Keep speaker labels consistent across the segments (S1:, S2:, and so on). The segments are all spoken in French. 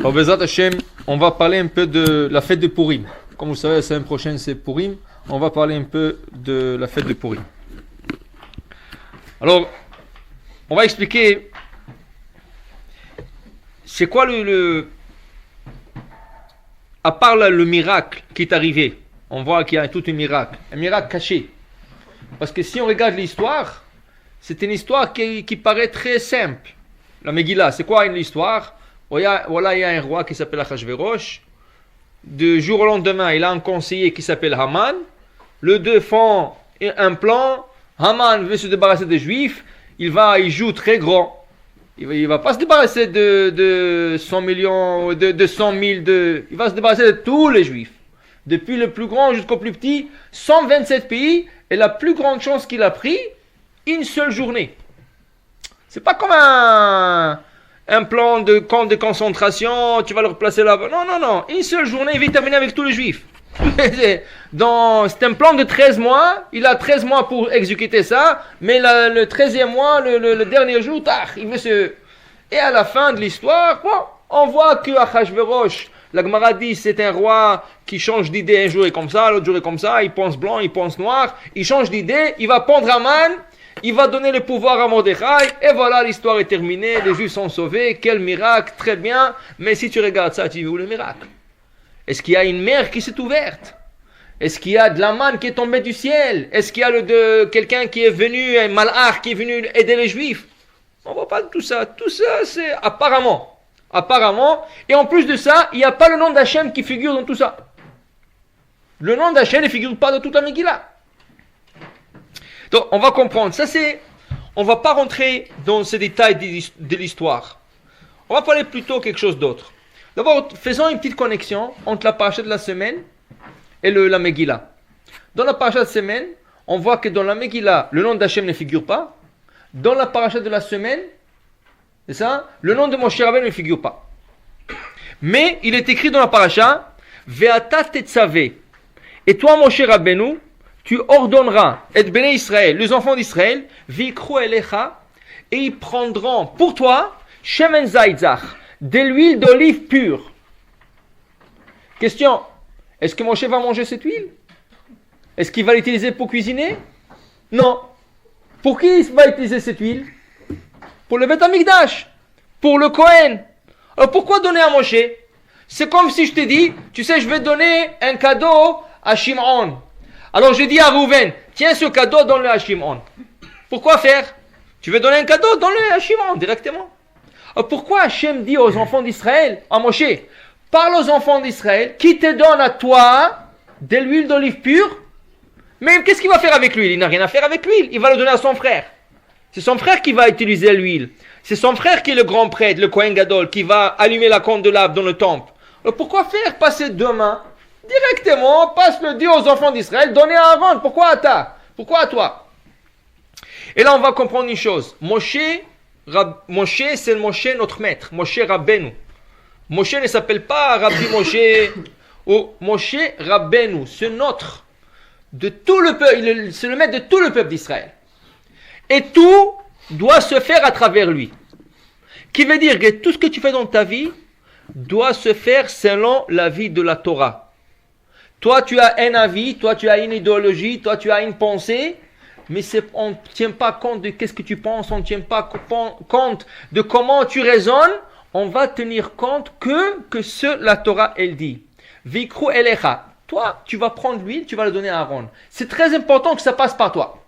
S1: Alors, Bezrat Hashem, on va parler un peu de la fête de Purim. Comme vous savez, la semaine prochaine c'est Purim. On va parler un peu de la fête de Purim. Alors, on va expliquer c'est quoi à part le miracle qui est arrivé. On voit qu'il y a tout un miracle caché. Parce que si on regarde l'histoire, c'est une histoire qui paraît très simple. La Megillah, c'est quoi une histoire? Voilà, il y a un roi qui s'appelle Achashverosh. Du jour au lendemain, il a un conseiller qui s'appelle Haman. Les deux font un plan. Haman veut se débarrasser des Juifs. Il joue très grand. Il va pas se débarrasser de 100 millions, de 100 000. Il va se débarrasser de tous les Juifs. Depuis le plus grand jusqu'au plus petit. 127 pays. Et la plus grande chance qu'il a pris, une seule journée. C'est pas comme un plan de camp de concentration, tu vas le replacer là-bas. Non. Une seule journée, il va terminer avec tous les Juifs. C'est un plan de 13 mois. Il a 13 mois pour exécuter ça. Mais le 13e mois, le dernier jour, il veut se... Et à la fin de l'histoire, on voit que Achashverosh, la Gemara dit, c'est un roi qui change d'idée. Un jour est comme ça, l'autre jour est comme ça. Il pense blanc, il pense noir. Il change d'idée. Il va pendre Haman. Il va donner le pouvoir à Mordechai, et voilà, l'histoire est terminée, les Juifs sont sauvés, quel miracle, très bien. Mais si tu regardes ça, tu dis où le miracle? Est-ce qu'il y a une mer qui s'est ouverte? Est-ce qu'il y a de la manne qui est tombée du ciel? Est-ce qu'il y a quelqu'un qui est venu, un malach qui est venu aider les Juifs? On ne voit pas tout ça. Tout ça, c'est apparemment. Et en plus de ça, il n'y a pas le nom d'Hachem qui figure dans tout ça. Le nom d'Hachem ne figure pas dans toute la Megillah. Donc, on va comprendre. On va pas rentrer dans ces détails de l'histoire. On va parler plutôt quelque chose d'autre. D'abord, faisons une petite connexion entre la paracha de la semaine et la Megillah. Dans la paracha de la semaine, on voit que dans la Megillah, le nom d'Hachem ne figure pas. Dans la paracha de la semaine, c'est ça, le nom de Moshe Rabbeinu ne figure pas. Mais il est écrit dans la paracha, Ve'ata tetzaveh. Et toi, Moshe Rabbeinu, tu ordonneras, et béné Israël, les enfants d'Israël, vikru elecha, et ils prendront pour toi, shemen zaytzach, de l'huile d'olive pure. Question, est-ce que Moshe va manger cette huile? Est-ce qu'il va l'utiliser pour cuisiner? Non. Pour qui il va utiliser cette huile? Pour le Beth Amikdash, pour le Kohen. Alors pourquoi donner à Moshe? C'est comme si je te dis, tu sais, je vais donner un cadeau à Shimon. Alors je dis à Rouven, tiens ce cadeau, donne-le à Shimon. Pourquoi faire? Tu veux donner un cadeau, donne-le à Shimon directement. Alors pourquoi Hachem dit aux enfants d'Israël, à Moshe, parle aux enfants d'Israël, qui te donne à toi de l'huile d'olive pure? Mais qu'est-ce qu'il va faire avec l'huile? Il n'a rien à faire avec l'huile, il va le donner à son frère. C'est son frère qui va utiliser l'huile. C'est son frère qui est le grand prêtre, le Kohen Gadol, qui va allumer la candelabre dans le temple. Alors pourquoi faire passer deux mains? Directement, passe le dire aux enfants d'Israël, donnez à Aaron. Pourquoi à toi? Pourquoi à toi? Et là, on va comprendre une chose. Moshe, c'est Moshe notre maître. Moshe Rabbeinu. Moshe ne s'appelle pas Rabbi Moshe. Ou Moshe Rabbeinu. C'est notre. De tout le peuple. C'est le maître de tout le peuple d'Israël. Et tout doit se faire à travers lui. Qui veut dire que tout ce que tu fais dans ta vie doit se faire selon la vie de la Torah. Toi, tu as un avis, toi, tu as une idéologie, toi, tu as une pensée, mais on ne tient pas compte de qu'est-ce que tu penses, on ne tient pas compte de comment tu raisonnes, on va tenir compte que la Torah, elle dit. Vikru elecha. Toi, tu vas prendre l'huile, tu vas le donner à Aaron. C'est très important que ça passe par toi.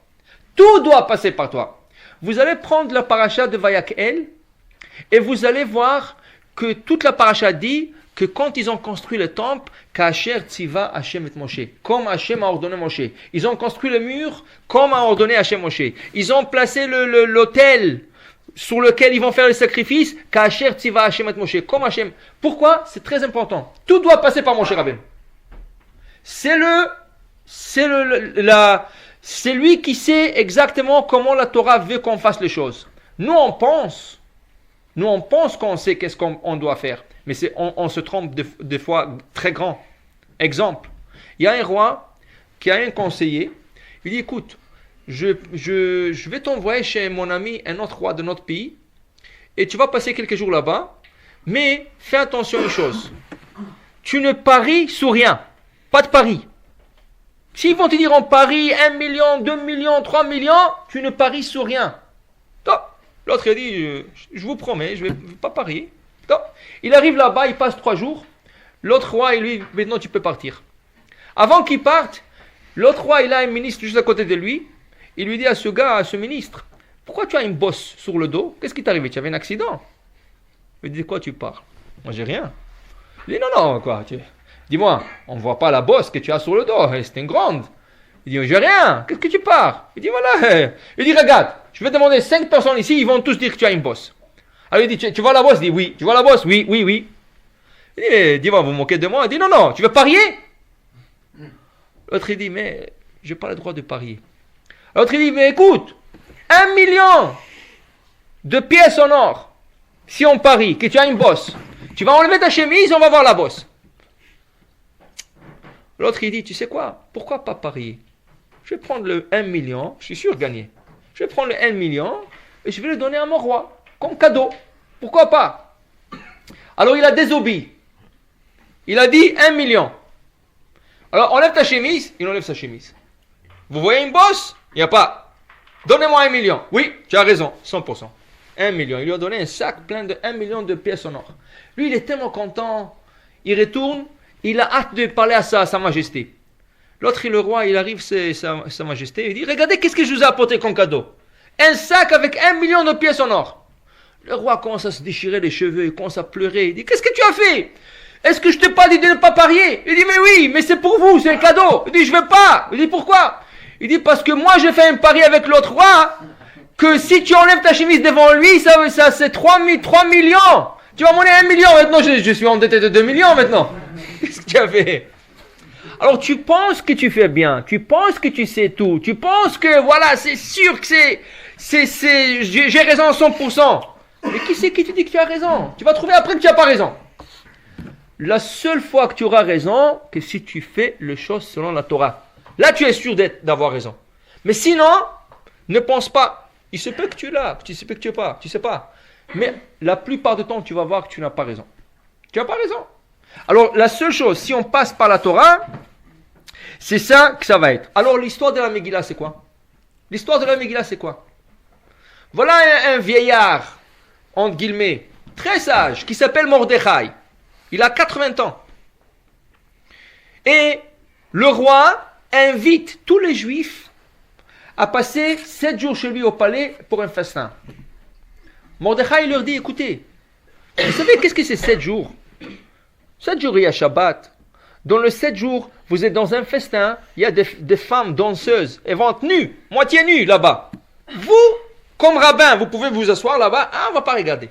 S1: Tout doit passer par toi. Vous allez prendre la paracha de Vayakhel et vous allez voir que toute la paracha dit que quand ils ont construit le temple, Kasher Tziva Hashem et Moshe, comme Hashem a ordonné Moshe. Ils ont construit le mur comme a ordonné Hashem Moshe. Ils ont placé l'autel sur lequel ils vont faire le sacrifice, Kasher Tziva Hashem et Moshe, comme Hashem. Pourquoi? C'est très important. Tout doit passer par Moshe Rabbeinu. C'est lui qui sait exactement comment la Torah veut qu'on fasse les choses. Nous on pense qu'on sait qu'est-ce qu'on doit faire. Mais on se trompe des fois très grand. Exemple, il y a un roi qui a un conseiller. Il dit, écoute, je vais t'envoyer chez mon ami, un autre roi de notre pays, et tu vas passer quelques jours là-bas Mais fais attention à une chose. Tu ne paries sur rien. Pas de pari. S'ils vont te dire on parie 1 million, 2 millions, 3 millions, tu ne paries sur rien. Non. L'autre a dit, je vous promets, je ne vais pas parier. Non. Il arrive là-bas, il passe 3 jours. L'autre roi, il lui dit, maintenant tu peux partir. Avant qu'il parte, l'autre roi, il a un ministre juste à côté de lui. Il lui dit à ce gars, à ce ministre, pourquoi tu as une bosse sur le dos? Qu'est-ce qui t'est arrivé? Tu avais un accident? Il dit, de quoi tu parles? Moi, j'ai rien. Il dit, non, quoi. Dis-moi, on ne voit pas la bosse que tu as sur le dos. C'est une grande. Il dit, j'ai rien. Qu'est-ce que tu parles? Il dit, voilà. Il dit, regarde, je vais demander 5 personnes ici, ils vont tous dire que tu as une bosse. Alors il dit, tu vois la bosse? Il dit, oui. Tu vois la bosse? Oui. Il dit, dis-moi, vous vous moquez de moi? Il dit, non, tu veux parier? L'autre, il dit, mais je n'ai pas le droit de parier. L'autre, il dit, mais écoute, 1 million de pièces en or, si on parie que tu as une bosse, tu vas enlever ta chemise, on va voir la bosse. L'autre, il dit, tu sais quoi, pourquoi pas parier? Je vais prendre le 1 million, je suis sûr de gagner. Je vais prendre le 1 million et je vais le donner à mon roi, comme cadeau. Pourquoi pas? Alors il a désobéi. Il a dit 1 million. Alors enlève ta chemise, il enlève sa chemise. Vous voyez une bosse? Il n'y a pas. Donnez-moi 1 million. Oui, tu as raison, 100%. 1 million. Il lui a donné un sac plein de 1 million de pièces en or. Lui, il est tellement content. Il retourne. Il a hâte de parler à sa majesté. L'autre, le roi, il arrive, c'est sa majesté. Il dit, regardez, qu'est-ce que je vous ai apporté comme cadeau? Un sac avec 1 million de pièces en or. Le roi commence à se déchirer les cheveux. Il commence à pleurer. Il dit, qu'est-ce que tu as fait? Est-ce que je t'ai pas dit de ne pas parier? Il dit, mais oui, mais c'est pour vous, c'est un cadeau. Il dit, je veux pas. Il dit, pourquoi? Il dit, parce que moi, j'ai fait un pari avec l'autre roi, que si tu enlèves ta chemise devant lui, ça c'est 3 millions. Tu vas m'en donner 1 million. Maintenant, je suis endetté de 2 millions maintenant. Qu'est-ce que tu as fait? Alors, tu penses que tu fais bien. Tu penses que tu sais tout. Tu penses que, voilà, c'est sûr que j'ai raison à 100%. Mais qui c'est qui te dit que tu as raison? Tu vas trouver après que tu n'as pas raison. La seule fois que tu auras raison, que si tu fais les choses selon la Torah. Là, tu es sûr d'avoir raison. Mais sinon, ne pense pas. Il se peut que tu l'as, il se peut que tu n'es pas, tu ne sais pas. Mais la plupart du temps, tu vas voir que tu n'as pas raison. Tu n'as pas raison. Alors, la seule chose, si on passe par la Torah, c'est ça que ça va être. Alors, l'histoire de la Megillah, c'est quoi? L'histoire de la Megillah, c'est quoi? Voilà un vieillard, entre guillemets, très sage, qui s'appelle Mordechai. Il a 80 ans. Et le roi invite tous les juifs à passer 7 jours chez lui au palais pour un festin. Mordechai leur dit, écoutez, vous savez qu'est-ce que c'est 7 jours? 7 jours, il y a Shabbat. Dans le 7 jours, vous êtes dans un festin, il y a des femmes danseuses, elles vont être nues, moitié nues là-bas. Vous, comme rabbin, vous pouvez vous asseoir là-bas, on ne va pas regarder.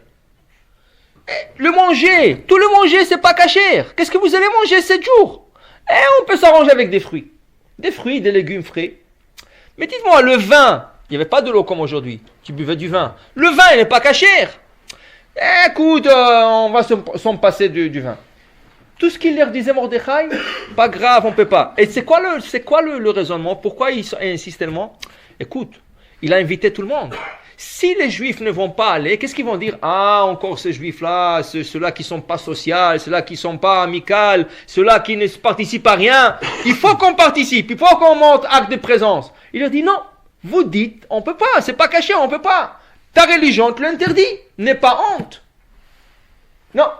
S1: Le manger, tout le manger, c'est pas cachère. Qu'est-ce que vous allez manger 7 jours? On peut s'arranger avec des fruits. Des fruits, des légumes frais. Mais dites-moi, le vin, il n'y avait pas de l'eau comme aujourd'hui. Tu buvais du vin. Le vin, il n'est pas cachère. Écoute, on va s'en passer du vin. Tout ce qu'il leur disait Mordechai, pas grave, on ne peut pas. Et c'est quoi le raisonnement? Pourquoi il insiste tellement? Écoute, il a invité tout le monde. Si les juifs ne vont pas aller, qu'est-ce qu'ils vont dire? Ah, encore ces juifs-là, ceux-là qui ne sont pas sociaux, ceux-là qui ne sont pas amicaux, ceux-là qui ne participent à rien. Il faut qu'on participe, il faut qu'on montre acte de présence. Il leur dit non, vous dites, on ne peut pas, c'est pas caché, on ne peut pas. Ta religion te l'interdit, n'aie pas honte. Non,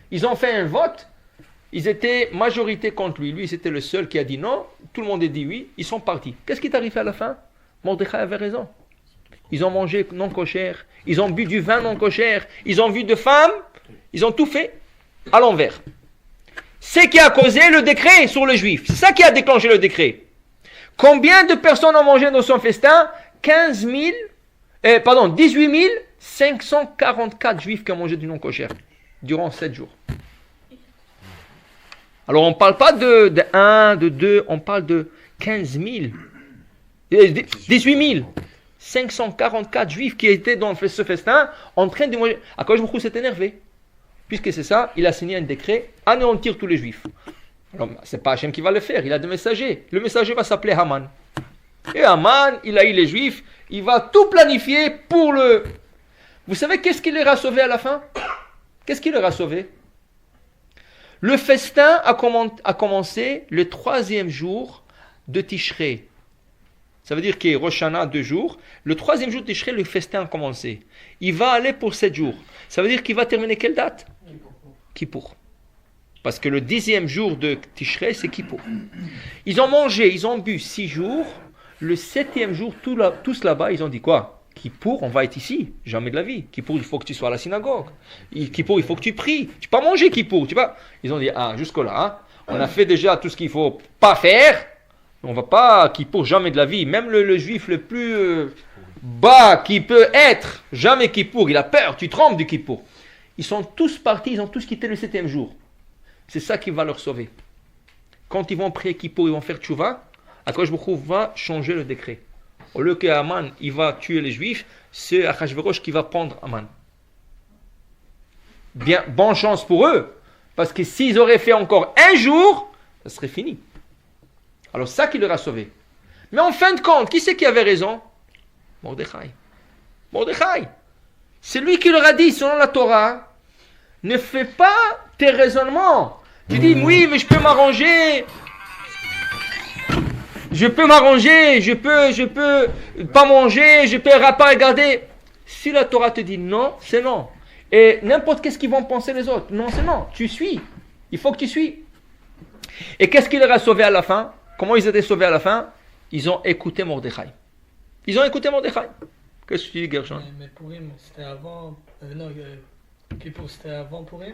S1: ils ont fait un vote, ils étaient majorité contre lui. Lui, c'était le seul qui a dit non, tout le monde a dit oui, ils sont partis. Qu'est-ce qui est arrivé à la fin? Mordechai avait raison. Ils ont mangé non cochère, ils ont bu du vin non cochère, ils ont vu de femmes, ils ont tout fait à l'envers. C'est qui a causé le décret sur les juifs. C'est ça qui a déclenché le décret. Combien de personnes ont mangé dans son festin? 18 544 juifs qui ont mangé du non cochère durant 7 jours. Alors on ne parle pas de 1, de 2, on parle de 15 000, 18 544 juifs qui étaient dans ce festin en train de manger. Akadosh Baruch Hu s'est énervé. Puisque c'est ça, il a signé un décret, anéantir tous les juifs. Alors, c'est pas Hachem qui va le faire, il a des messagers. Le messager va s'appeler Haman. Et Haman, il a eu les juifs, il va tout planifier pour le... Vous savez qu'est-ce qui les a sauvés à la fin? Qu'est-ce qui leur a sauvé? Le festin a commencé le 3e jour de Tishrei. Ça veut dire qu'il y a Rosh Hashanah 2 jours. Le 3e jour de Tishrei, le festin a commencé. Il va aller pour 7 jours. Ça veut dire qu'il va terminer quelle date? Kippour. Parce que le 10e jour de Tishrei, c'est Kippour. Ils ont mangé, ils ont bu 6 jours. Le 7e jour, tous là-bas, ils ont dit quoi? Kippour, on va être ici, jamais de la vie. Kippour, il faut que tu sois à la synagogue. Kippour, il faut que tu pries. Tu peux pas manger Kippour, tu vois. Ils ont dit, jusque-là, hein, on a fait déjà tout ce qu'il faut pas faire. On va pas Kippour, jamais de la vie. Même le juif le plus bas qui peut être, jamais Kippour, il a peur, tu trembles du Kippour. Ils sont tous partis, ils ont tous quitté le 7e jour. C'est ça qui va leur sauver. Quand ils vont prier Kippour, ils vont faire tchouva, Akadosh Baruch Hu va changer le décret. Au lieu que Haman il va tuer les Juifs, c'est Achashverosh qui va prendre Haman. Bien, bonne chance pour eux, parce que s'ils auraient fait encore un jour, ça serait fini. Alors ça qui leur a sauvé. Mais en fin de compte, qui c'est qui avait raison? Mordechai. Mordechai. C'est lui qui leur a dit, selon la Torah, ne fais pas tes raisonnements. Tu dis, oui, mais je peux m'arranger. Je peux pas manger, je peux pas regarder. Si la Torah te dit non, c'est non. Et n'importe qu'est-ce qu'ils vont penser les autres. Non, c'est non. Tu suis. Il faut que tu suis. Et qu'est-ce qui leur a sauvé à la fin? Comment ils étaient sauvés à la fin? Ils ont écouté Mordechai. Ils ont écouté Mordechai. Qu'est-ce que tu dis, Gershon?
S2: Mais Purim, c'était avant... Kippour, c'était avant Purim?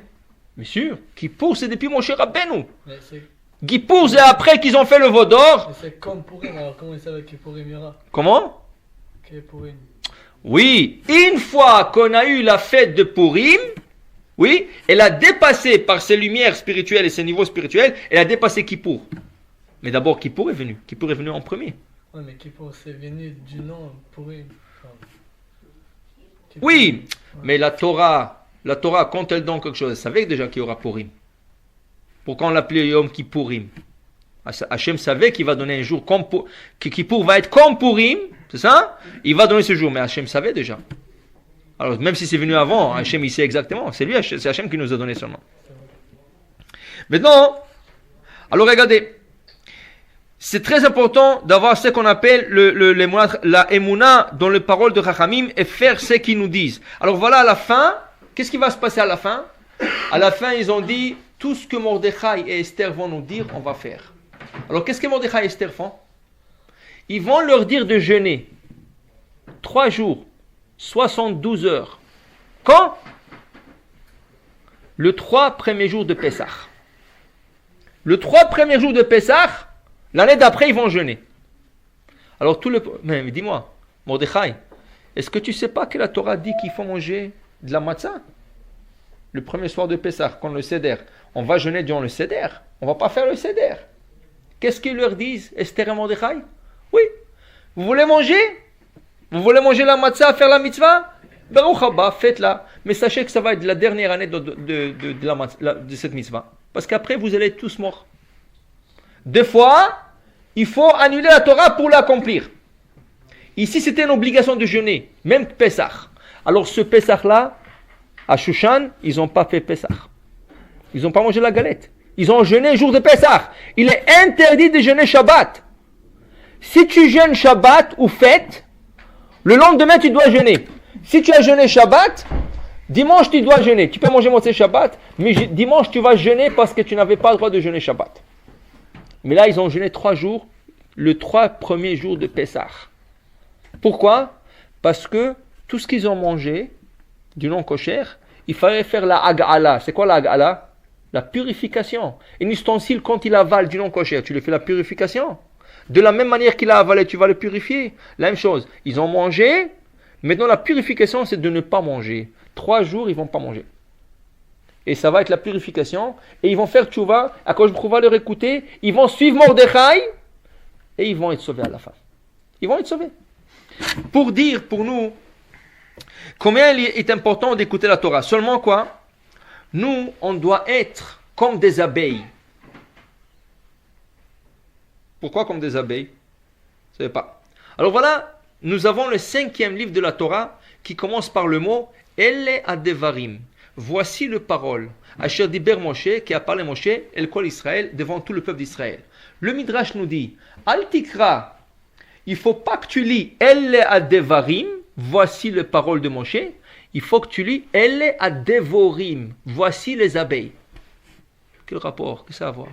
S1: Bien sûr. Kippour, c'est depuis Moshe Rabbeinu.
S2: Mais c'est...
S1: Kippour, c'est après qu'ils ont fait le veau d'or.
S2: Mais c'est comme Purim, alors comment ils savaient que Purim y aura?
S1: Comment?
S2: Que Purim.
S1: Oui, une fois qu'on a eu la fête de Purim, oui, elle a dépassé par ses lumières spirituelles et ses niveaux spirituels, elle a dépassé Kippour. Mais d'abord, Kippour est venu. Kippour est venu en premier.
S2: Ouais, mais Kippour, c'est venu du nom Purim.
S1: Oui, mais la Torah, quand elle donne quelque chose, elle savait déjà qu'il y aura Purim. Pourquoi on l'appelait Yom Kippourim? Hachem savait qu'il va donner un jour comme que Kippour va être comme Purim, c'est ça? Il va donner ce jour, mais Hachem savait déjà. Alors même si c'est venu avant, Hachem il sait exactement. C'est lui, c'est Hachem qui nous a donné seulement. Maintenant, alors regardez, c'est très important d'avoir ce qu'on appelle la Emouna dans les paroles de Chachamim et faire ce qu'ils nous disent. Alors voilà à la fin, qu'est-ce qui va se passer à la fin? À la fin, ils ont dit tout ce que Mordechai et Esther vont nous dire, on va faire. Alors qu'est-ce que Mordechai et Esther font? Ils vont leur dire de jeûner 3 jours, 72 heures. Quand? Le 3 premiers jours de Pessah. Le 3 premiers jours de Pessah, l'année d'après, ils vont jeûner. Alors mais dis-moi, Mordechai, est-ce que tu ne sais pas que la Torah dit qu'il faut manger de la matzah? Le premier soir de Pessah, quand le Seder, on va jeûner durant le Seder. On ne va pas faire le Seder. Qu'est-ce qu'ils leur disent, Esther et Mordechai? Oui. Vous voulez manger? Vous voulez manger la matzah, faire la mitzvah? Baruch haba, faites-la. Mais sachez que ça va être la dernière année de cette mitzvah. Parce qu'après, vous allez être tous morts. 2 fois, il faut annuler la Torah pour l'accomplir. Ici, c'était une obligation de jeûner, même Pessah. Alors ce Pessah-là, à Shushan, ils n'ont pas fait Pessah. Ils n'ont pas mangé la galette. Ils ont jeûné le jour de Pessah. Il est interdit de jeûner Shabbat. Si tu jeûnes Shabbat ou fête, le lendemain tu dois jeûner. Si tu as jeûné Shabbat, dimanche tu dois jeûner. Tu peux manger Motzei Shabbat, mais dimanche tu vas jeûner parce que tu n'avais pas le droit de jeûner Shabbat. Mais là ils ont jeûné 3 jours, le 3 premiers jours de Pessah. Pourquoi? Parce que tout ce qu'ils ont mangé du non kosher, il fallait faire la hag'ala. C'est quoi la hag'ala? La purification. Un ustensile, quand il avale du non kosher, tu lui fais la purification. De la même manière qu'il a avalé, tu vas le purifier. La même chose. Ils ont mangé. Maintenant, la purification, c'est de ne pas manger. 3 jours, ils ne vont pas manger. Et ça va être la purification. Et ils vont faire tchouva. Akadosh Baruch Hu va leur écouter. Ils vont suivre Mordechai. Et ils vont être sauvés à la fin. Ils vont être sauvés. Pour dire, pour nous, combien il est important d'écouter la Torah. Seulement quoi? Nous, on doit être comme des abeilles. Pourquoi comme des abeilles? Vous ne savez pas. Alors voilà, nous avons le 5e livre de la Torah qui commence par le mot Elle Adevarim. voici le parole. Asher diber Moshe, qui a parlé Moshe, el kol Israël, devant tout le peuple d'Israël. Le Midrash nous dit, Al tikra, il ne faut pas que tu lis Elle adevarim, voici les paroles de Moshe. Il faut que tu lis Elle adevorim, voici les abeilles. Quel rapport? Qu'est-ce que ça a à voir?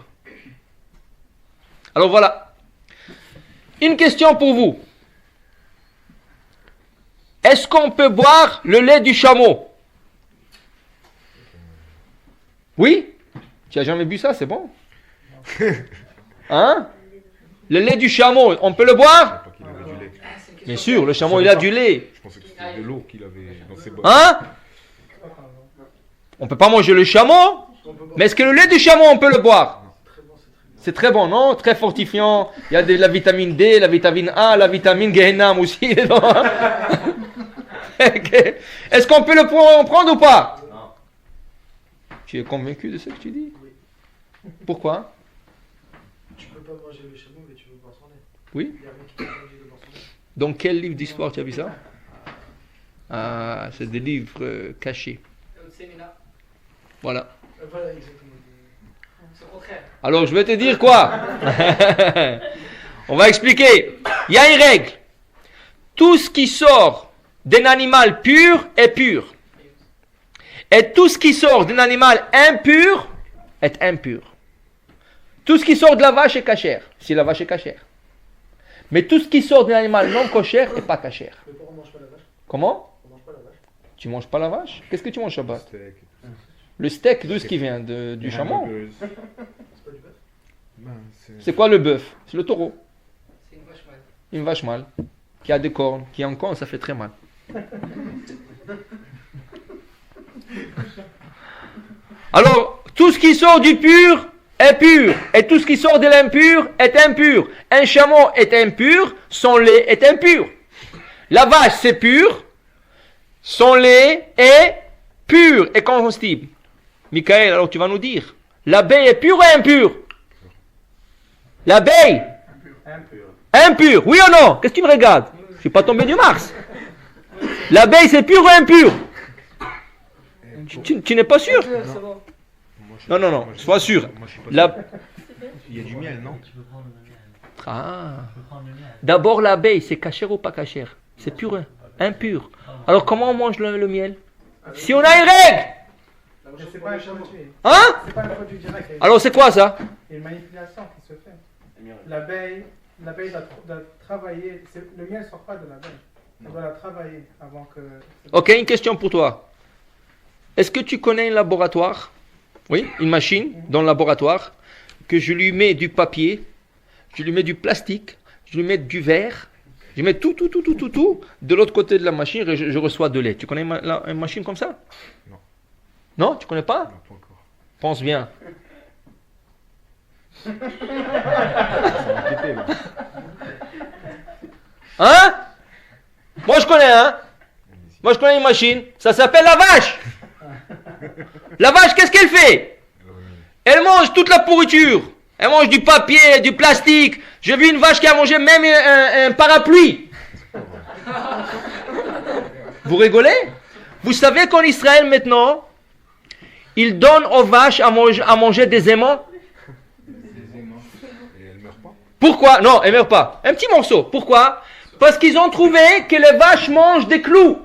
S1: Alors voilà. Une question pour vous. Est-ce qu'on peut boire le lait du chameau? Oui? Tu n'as jamais bu ça, c'est bon? Hein? Le lait du chameau, on peut le boire?
S3: Pas qu'il avait du lait.
S1: Bien sûr, le chameau il a du lait.
S3: Je pensais que c'était de l'eau qu'il avait dans ses bottes.
S1: Hein? On ne peut pas manger le chameau, mais est-ce que le lait du chameau on peut le boire? C'est très bon, non? Très fortifiant. Il y a de la vitamine D, la vitamine A, la vitamine Gehenam aussi. Est-ce qu'on peut le prendre ou pas?
S4: Non.
S1: Tu es convaincu de ce que tu dis? Pourquoi?
S2: Tu peux pas manger le chameau, mais tu veux boire son lait.
S1: Oui.
S2: Il y a rien qui t'interdit de boire son lait.
S1: Dans quel livre d'histoire tu as vu ça? Ah, c'est des livres cachés. Voilà.
S2: Voilà, exactement.
S4: C'est le contraire.
S1: Alors je vais te dire quoi? On va expliquer. Il y a une règle. Tout ce qui sort d'un animal pur est pur. Et tout ce qui sort d'un animal impur est impur. Tout ce qui sort de la vache est cachère, si la vache est cachère. Mais tout ce qui sort d'un animal non cachère n'est pas cachère.
S2: Mais pourquoi on mange pas la vache?
S1: Comment?
S2: On mange pas la vache.
S1: Tu manges pas la vache? Qu'est-ce que tu manges Shabbat?
S3: Steak.
S1: Le steak, d'où est-ce qui vient? Du chameau?
S2: C'est pas du bœuf?
S3: Ben,
S1: C'est quoi le bœuf? C'est le taureau.
S4: C'est une vache mâle.
S1: Une vache mâle qui a des cornes, qui a un corne, ça fait très mal. Alors, tout ce qui sort du pur est pur, et tout ce qui sort de l'impur est impur. Un chameau est impur, son lait est impur. La vache c'est pur, son lait est pur et comestible. Michael, alors tu vas nous dire, l'abeille est pure ou impure? L'abeille? Impure, oui ou non? Qu'est-ce que tu me regardes? Je ne suis pas tombé du Mars. L'abeille c'est pur ou impur? Tu n'es pas sûr?
S2: C'est bon.
S1: Non, non, non, sois sûr.
S3: Moi, je suis pas
S1: La-
S3: sûr. Il y a du miel, non?
S4: Tu peux prendre le miel.
S1: Ah.
S4: Tu peux prendre le miel.
S1: D'abord l'abeille, c'est cachère ou pas cachère? C'est pur, hein? Impur. Alors comment on mange le miel? Si on a une règle!
S5: Mais c'est pas un produit.
S1: Hein?
S5: C'est pas un produit direct. Il y a
S1: Alors c'est quoi ça?
S5: une manipulation qui se fait. L'abeille doit travailler. Le miel ne sort pas de l'abeille. On doit la travailler avant que.
S1: Ok, une question pour toi. Est-ce que tu connais un laboratoire? Oui, une machine dans le laboratoire, que je lui mets du papier, je lui mets du plastique, je lui mets du verre, je mets tout, de l'autre côté de la machine et je reçois de lait. Tu connais une machine comme ça?
S3: Non.
S1: Non, tu connais pas?
S3: Non, pas encore.
S1: Pense bien.
S3: Répétez, là.
S1: Hein? Moi je connais, hein? Moi je connais une machine, ça s'appelle la vache. La vache, qu'est-ce qu'elle fait? Elle mange toute la pourriture. Elle mange du papier, du plastique. J'ai vu une vache qui a mangé même un parapluie. Vous rigolez? Vous savez qu'en Israël maintenant, ils donnent aux vaches à manger des aimants?
S3: Et elle meurt pas?
S1: Pourquoi? Non, elle ne meurt pas. Un petit morceau. Pourquoi? Parce qu'ils ont trouvé que les vaches mangent des clous.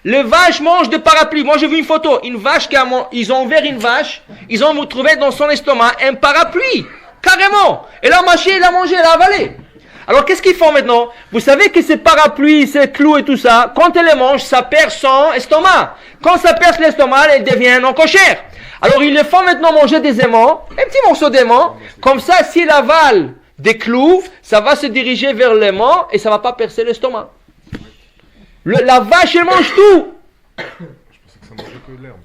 S1: Les vaches mangent des parapluies. Moi, j'ai vu une photo. Une vache ils ont ouvert une vache. Ils ont trouvé dans son estomac un parapluie. Carrément. Et la machine, elle a mangé, elle a avalé. Alors, qu'est-ce qu'ils font maintenant? Vous savez que ces parapluies, ces clous et tout ça, quand elle les mange, ça perd son estomac. Quand ça perd l'estomac, elle devient non cochère. Alors, ils les font maintenant manger des aimants. Un petit morceau d'aimant. Comme ça, s'il avale des clous, ça va se diriger vers l'aimant et ça va pas percer l'estomac. La vache, elle mange tout.
S3: Je pensais que ça mangeait que l'herbe.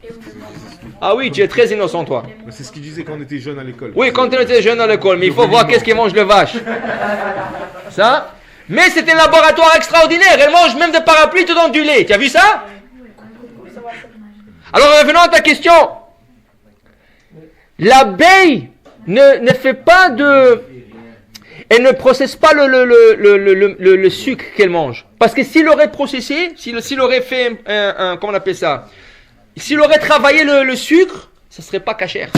S1: Ah oui, tu es très innocent, toi.
S3: Mais c'est ce qu'il disait quand on était jeune à l'école.
S1: Oui, quand on était jeune à l'école, mais il faut voir qu'est-ce qu'ils mangent les vaches. Ça? Mais c'est un laboratoire extraordinaire. Elle mange même des parapluies tout dans du lait. Tu as vu ça? Alors revenons à ta question. L'abeille ne fait pas de... Elle ne processe pas le sucre qu'elle mange. Parce que s'il aurait processé, s'il aurait fait comment on appelle ça? s'il aurait travaillé le sucre, ça ne serait pas cachère.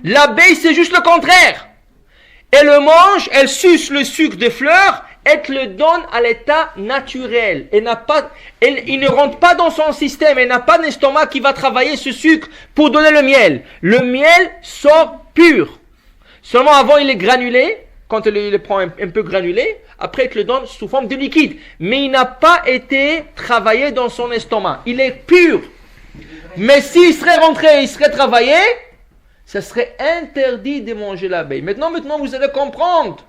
S1: L'abeille, c'est juste le contraire. Elle le mange, elle suce le sucre des fleurs, elle te le donne à l'état naturel. Il ne rentre pas dans son système, elle n'a pas d'estomac qui va travailler ce sucre pour donner le miel. Le miel sort pur. Seulement avant, il est granulé. Quand il le prend un peu granulé, après, il te le donne sous forme de liquide. Mais il n'a pas été travaillé dans son estomac. Il est pur. Mais s'il serait rentré, il serait travaillé, ça serait interdit de manger l'abeille. Maintenant, vous allez comprendre.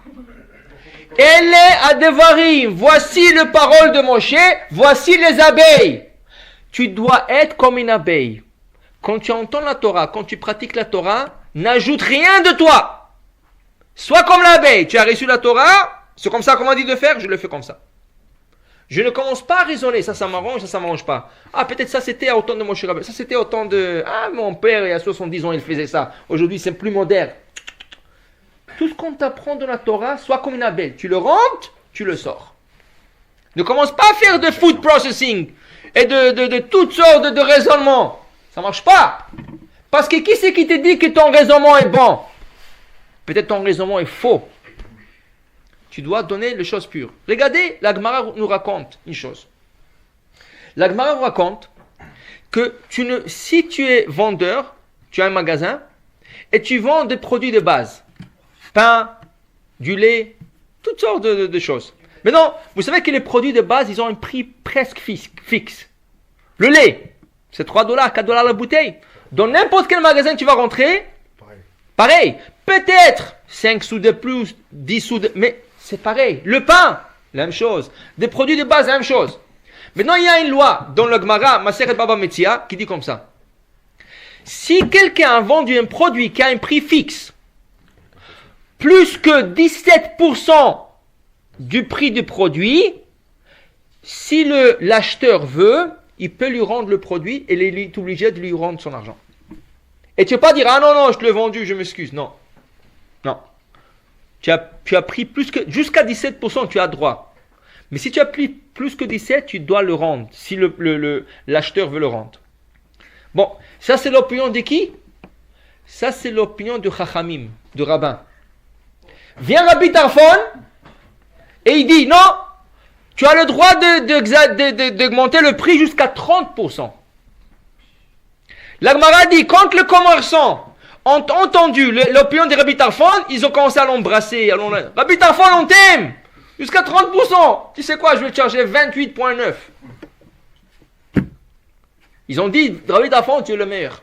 S1: Elle est à Devarim. Voici le parole de Moshe. Voici les abeilles. Tu dois être comme une abeille. Quand tu entends la Torah, quand tu pratiques la Torah, n'ajoute rien de toi. Sois comme l'abeille. Tu as reçu la Torah. C'est comme ça qu'on m'a dit de faire. Je le fais comme ça. Je ne commence pas à raisonner. Ça m'arrange, ça m'arrange pas. Ah, peut-être ça c'était au temps de Moshe Rabbeinu. Ça c'était au temps de... Ah, mon père, il y a 70 ans, il faisait ça. Aujourd'hui, c'est plus moderne. Tout ce qu'on t'apprend de la Torah, sois comme une abeille. Tu le rentres, tu le sors. Ne commence pas à faire de food processing et de toutes sortes de raisonnements. Ça marche pas. Parce que qui c'est qui te dit que ton raisonnement est bon? Peut-être ton raisonnement est faux. Tu dois donner les choses pures. Regardez, la Gemara nous raconte une chose. La Gemara nous raconte que si tu es vendeur, tu as un magasin et tu vends des produits de base. Pain, du lait, toutes sortes de choses. Maintenant, vous savez que les produits de base, ils ont un prix presque fixe. Le lait, c'est 3 $, 4 $ la bouteille. Dans n'importe quel magasin tu vas rentrer, pareil. Peut-être 5 sous de plus, 10 sous de... Mais c'est pareil. Le pain, la même chose. Des produits de base, la même chose. Maintenant, il y a une loi dans le Gemara, Masechet Baba Metzia, qui dit comme ça. Si quelqu'un a vendu un produit qui a un prix fixe, plus que 17% du prix du produit, si l'acheteur veut, il peut lui rendre le produit et il est obligé de lui rendre son argent. Et tu ne peux pas dire, ah non, je te l'ai vendu, je m'excuse. Non. Tu as pris plus que, jusqu'à 17%, tu as droit. Mais si tu as pris plus que 17, tu dois le rendre, si l'acheteur veut le rendre. Bon, ça c'est l'opinion de qui? Ça c'est l'opinion de Chachamim, de rabbin. Vient Rabbi Tarfon, et il dit, non, tu as le droit d'augmenter le prix jusqu'à 30%. La Gemara dit, quand le commerçant ont entendu l'opinion de Rabbi Tarfon, ils ont commencé à l'embrasser. Rabbi Tarfon, on t'aime jusqu'à 30%. Tu sais quoi, je vais te charger 28,9. Ils ont dit, Rabbi Tarfon, tu es le meilleur.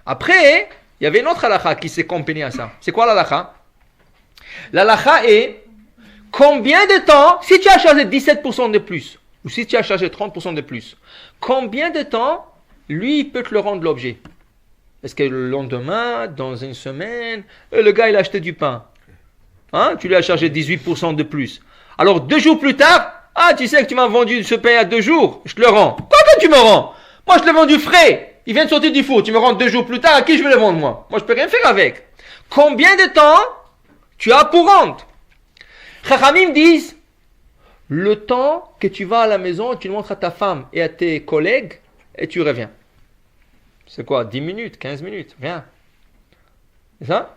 S1: Après, il y avait une autre halakha qui s'est compagnie à ça. C'est quoi l'halakha? L'halakha est, combien de temps, si tu as chargé 17% de plus, ou si tu as chargé 30% de plus, combien de temps lui, il peut te le rendre l'objet? Est-ce que le lendemain, dans une semaine, le gars, il a acheté du pain. Hein? Tu lui as chargé 18% de plus. Alors, 2 jours plus tard, ah, tu sais que tu m'as vendu ce pain à 2 jours, je te le rends. Quoi que tu me rends? Moi, je te l'ai vendu frais. Il vient de sortir du four. Tu me rends 2 jours plus tard, à qui je vais le vendre, moi? Moi, je peux rien faire avec. Combien de temps tu as pour rendre? Chachamim disent, le temps que tu vas à la maison, tu le montres à ta femme et à tes collègues, et tu reviens. C'est quoi? 10 minutes, 15 minutes, viens. C'est ça?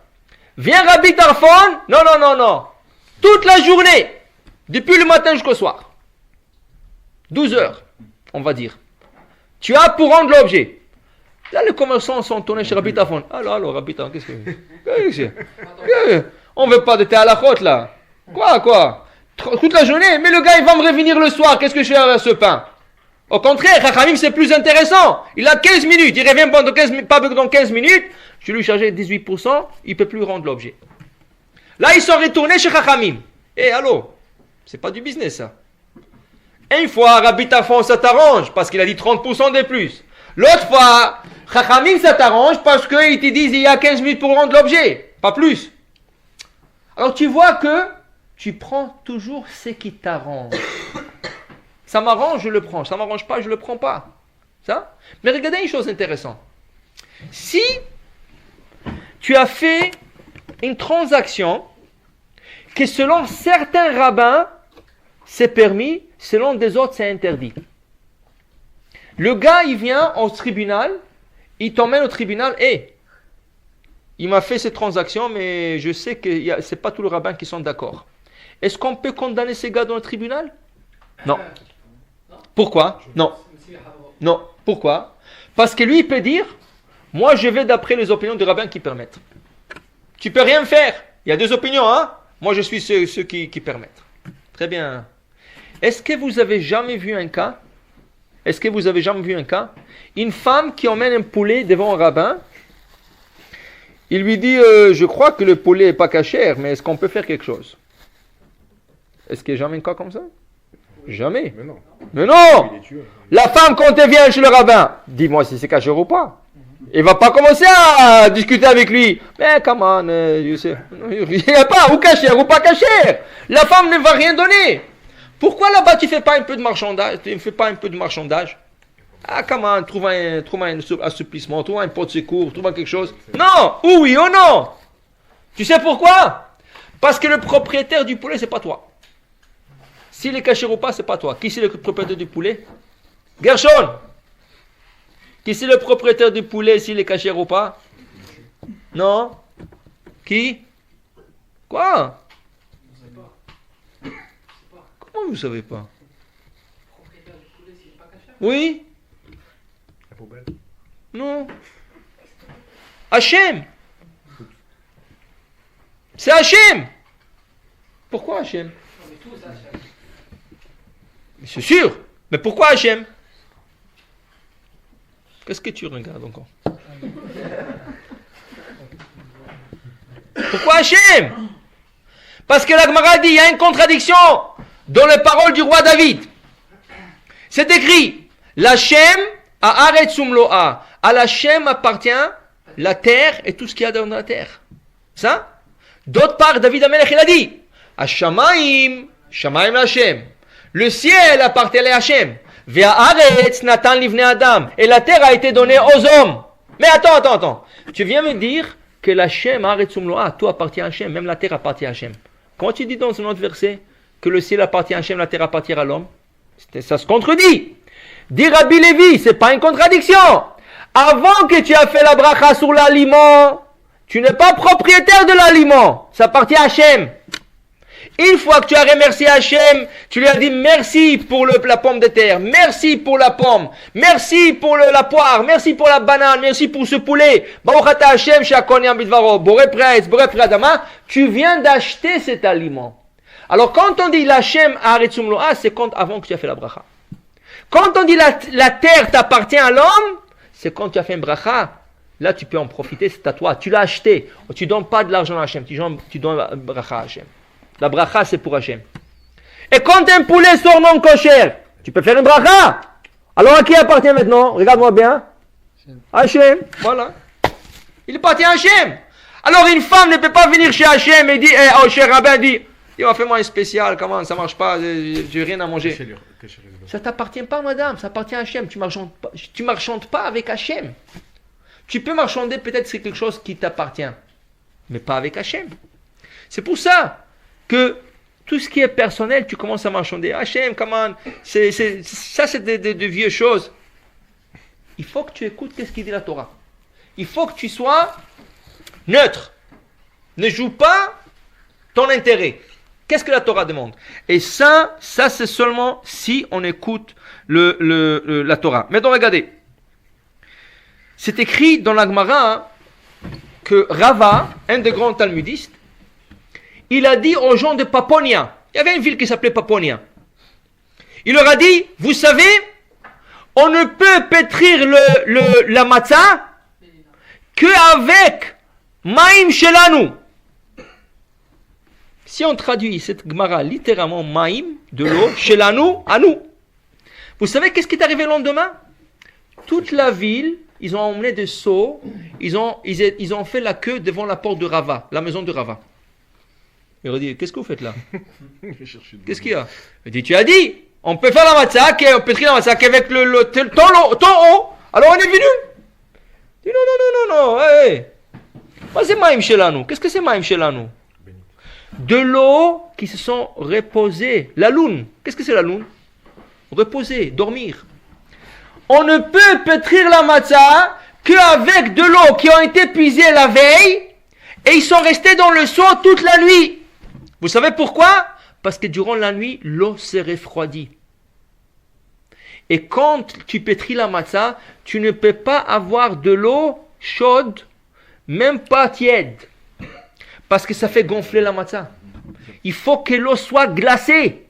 S1: Viens Rabbi Tarfon? Non. Toute la journée, depuis le matin jusqu'au soir. 12 heures, on va dire. Tu as pour rendre l'objet. Là, les commerçants sont tournés chez Rabbi Tarfon. Alors, Rabbi Tarfon, qu'est-ce que c'est? On ne veut pas de tes halachot, là. Quoi? Toute la journée, mais le gars, il va me revenir le soir. Qu'est-ce que je fais avec ce pain? Au contraire, Chachamim, c'est plus intéressant. Il a 15 minutes. Il revient pas dans 15 minutes. Je lui chargeais 18%. Il ne peut plus rendre l'objet. Là, ils sont retournés chez Chachamim. Allô? C'est pas du business, ça. Une fois, Rabbi Tarfon, ça t'arrange parce qu'il a dit 30% de plus. L'autre fois, Chachamim, ça t'arrange parce qu'ils te disent il y a 15 minutes pour rendre l'objet. Pas plus. Alors, tu vois que tu prends toujours ce qui t'arrange. Ça m'arrange, je le prends. Ça ne m'arrange pas, je ne le prends pas. Ça? Mais regardez une chose intéressante. Si tu as fait une transaction que selon certains rabbins, c'est permis, selon des autres, c'est interdit. Le gars, il vient au tribunal, il t'emmène au tribunal, et il m'a fait cette transaction, mais je sais que ce n'est pas tous les rabbins qui sont d'accord. Est-ce qu'on peut condamner ces gars dans le tribunal? Non. Pourquoi? Non. Non. Pourquoi? Parce que lui, il peut dire, moi je vais d'après les opinions des rabbins qui permettent. Tu peux rien faire. Il y a deux opinions, hein? Moi je suis ceux qui permettent. Très bien. Est-ce que vous avez jamais vu un cas? Est-ce que vous avez jamais vu un cas? Une femme qui emmène un poulet devant un rabbin, il lui dit, je crois que le poulet n'est pas cachère, mais est-ce qu'on peut faire quelque chose? Est-ce qu'il y a jamais un cas comme ça? Jamais.
S3: Mais non.
S1: Mais non!
S3: Il est tué.
S1: La femme, quand elle vient chez le rabbin, dis-moi si c'est cachère ou pas. Il ne va pas commencer à discuter avec lui. Mais comment, je sais. Il n'y a pas, ou cachère ou pas cachère. La femme ne va rien donner. Pourquoi là-bas tu ne fais pas un peu de marchandage? Tu ne fais pas un peu de marchandage? Ah, comment, trouve un assouplissement, trouve un pot de secours, trouve quelque chose. Non, ou oui ou non. Tu sais pourquoi? Parce que le propriétaire du poulet, c'est pas toi. S'il est caché ou pas, c'est pas toi. Qui c'est le propriétaire du poulet? Gershon. Qui c'est le propriétaire du poulet, s'il est caché ou pas? Non? Qui? Quoi? Comment vous savez pas? Oui?
S3: La poubelle.
S1: Non. Hachem. C'est Hachem. Pourquoi Hachem? C'est sûr. Mais pourquoi Hachem? Qu'est-ce que tu regardes encore? Pourquoi Hachem? Parce que la Gemara dit, il y a une contradiction dans les paroles du roi David. C'est écrit, l'Hachem a Aretzum Loa. À l'Hachem appartient la terre et tout ce qu'il y a dans la terre. Ça? D'autre part, David Amelech, il a dit, Hashamaim, Shamaim l'Hachem. Le ciel appartient à Hachem. Ve'haaretz natan livnei Adam. Et la terre a été donnée aux hommes. Mais attends. Tu viens me dire que l'Hachem, Haaretzum Loa, tout appartient à Hachem, même la terre appartient à Hachem. Quand tu dis dans un autre verset que le ciel appartient à Hachem, la terre appartient à l'homme, ça se contredit. Dit Rabbi Lévi, c'est pas une contradiction. Avant que tu aies fait la bracha sur l'aliment, tu n'es pas propriétaire de l'aliment. Ça appartient à Hachem. Une fois que tu as remercié Hachem, tu lui as dit merci pour la pomme de terre, merci pour la pomme, merci pour la poire, merci pour la banane, merci pour ce poulet. Tu viens d'acheter cet aliment. Alors quand on dit l'Hachem Haaretzum Loa, c'est quand avant que tu as fait la bracha. Quand on dit la terre t'appartient à l'homme, c'est quand tu as fait une bracha. Là tu peux en profiter, c'est à toi, tu l'as acheté. Tu ne donnes pas de l'argent à Hachem, tu donnes la bracha à Hachem. La bracha, c'est pour Hachem. Et quand un poulet sort non kosher, tu peux faire une bracha. Alors à qui appartient maintenant? Regarde-moi bien. Hachem. Voilà. Il appartient à Hachem. Alors une femme ne peut pas venir chez Hachem et dire, cher rabbin, dit, fais-moi un spécial, comment ça marche pas, j'ai rien à manger. Ça t'appartient pas, madame, ça appartient à Hachem. Tu marchandes pas avec Hachem. Tu peux marchander peut-être c'est quelque chose qui t'appartient, mais pas avec Hachem. C'est pour ça que tout ce qui est personnel, tu commences à marchander. Hachem, comment ça c'est de vieilles choses. Il faut que tu écoutes qu'est-ce qu'il dit la Torah. Il faut que tu sois neutre. Ne joue pas ton intérêt. Qu'est-ce que la Torah demande? Et ça c'est seulement si on écoute la Torah. Maintenant, regardez. C'est écrit dans la Gemara que Rava, un des grands talmudistes, il a dit aux gens de Paponia, il y avait une ville qui s'appelait Paponia, il leur a dit, vous savez, on ne peut pétrir la matzah qu'avec Maïm Shelanu. Si on traduit cette Gemara littéralement Maïm, de l'eau, Shelanu, à nous. Vous savez qu'est-ce qui est arrivé le lendemain? Toute la ville, ils ont emmené des seaux, ils ont fait la queue devant la porte de Rava, la maison de Rava. Il a dit, qu'est-ce que vous faites là? Qu'est-ce qu'il y a? Il dit, tu as dit, on peut faire la matzah, on peut trier la matzah avec ton eau, alors on est venu. Il dit, non, hey. Moi c'est Maïm Shelanu. Qu'est-ce que c'est Maïm Shelanu? De l'eau qui se sont reposées. La lune. Qu'est-ce que c'est la lune? Reposer, dormir. on ne peut pétrir la matzah qu'avec de l'eau qui ont été puisées la veille et ils sont restés dans le seau toute la nuit. Vous savez pourquoi? Parce que durant la nuit, l'eau s'est refroidie. Et quand tu pétris la matzah, tu ne peux pas avoir de l'eau chaude, même pas tiède, parce que ça fait gonfler la matzah. Il faut que l'eau soit glacée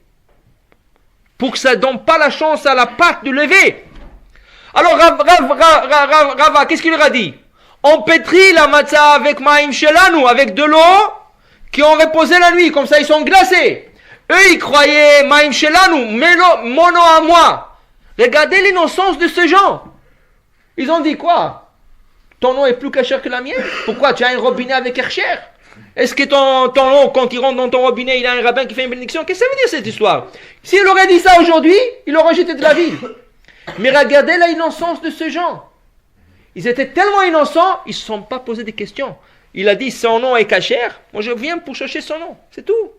S1: pour que ça ne donne pas la chance à la pâte de lever. Alors Rava, qu'est-ce qu'il leur a dit? On pétrit la matzah avec ma'im shelanu, avec de l'eau qui ont reposé la nuit, comme ça ils sont glacés. Eux ils croyaient ma'im shelanu, mono à moi. Regardez l'innocence de ces gens. Ils ont dit quoi? Ton eau est plus cachère que la mienne? Pourquoi? Tu as un robinet avec Hercher? Est-ce que ton eau, quand il rentre dans ton robinet, il a un rabbin qui fait une bénédiction? Qu'est-ce que ça veut dire cette histoire? S'il aurait dit ça aujourd'hui, il aurait jeté de la ville. Mais regardez l'innocence de ces gens. Ils étaient tellement innocents, ils ne se sont pas posé des questions. Il a dit son nom est cachère. Moi je viens pour chercher son nom. C'est tout.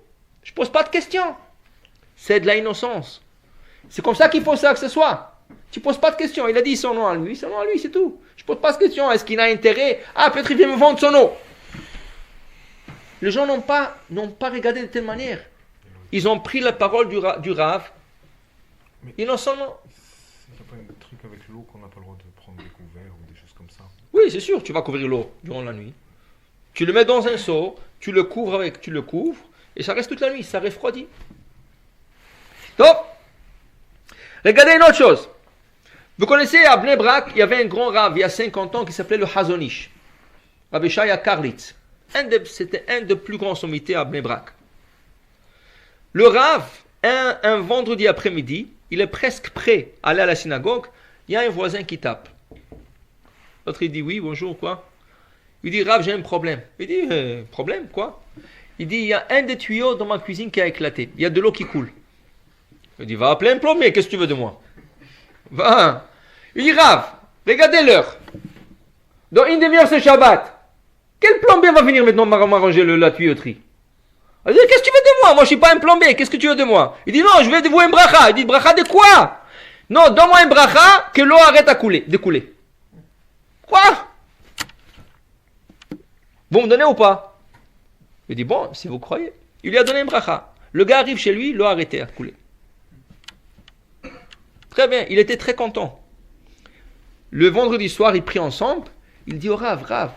S1: Je ne pose pas de questions. C'est de l'innocence. C'est comme ça qu'il faut ça que ce soit. Tu ne poses pas de questions. Il a dit son nom à lui, c'est tout. Je ne pose pas de questions. Est-ce qu'il a intérêt? Ah, peut-être il vient me vendre son nom. Les gens n'ont pas regardé de telle manière. Ils ont pris la parole du Rav. Innocemment.
S3: Il n'y a pas un truc avec l'eau qu'on n'a pas le droit de prendre des couverts ou des choses comme ça?
S1: Oui, c'est sûr. Tu vas couvrir l'eau durant la nuit. Tu le mets dans un seau, tu le couvres, et ça reste toute la nuit. Ça refroidit. Donc, regardez une autre chose. Vous connaissez à Bnei Brak, il y avait un grand Rav il y a 50 ans qui s'appelait le Hazonish. Rabbi Shaya Karlitz. C'était un des plus grands sommités à Bnei Brak. Le Rav, un vendredi après-midi, il est presque prêt à aller à la synagogue. Il y a un voisin qui tape. L'autre il dit oui, bonjour, quoi? Il dit Rav, j'ai un problème. Il dit problème, quoi? Il dit il y a un des tuyaux dans ma cuisine qui a éclaté. Il y a de l'eau qui coule. Il dit va appeler un plombier, qu'est-ce que tu veux de moi? Va. Il dit Rav, regardez l'heure. Dans une demi-heure c'est Shabbat. Quel plombier va venir maintenant m'arranger la tuyauterie? Il dit qu'est-ce que tu veux de moi? Moi je suis pas un plombier, qu'est-ce que tu veux de moi? Il dit non, je vais de vous un bracha. Il dit bracha de quoi? Non, donne-moi un bracha que l'eau arrête de couler. Quoi? Vous me donnez ou pas? Il dit bon, si vous croyez. Il lui a donné un bracha. Le gars arrive chez lui, l'eau a arrêté à couler. Très bien, il était très content. Le vendredi soir, ils prient ensemble. Il dit au Rav,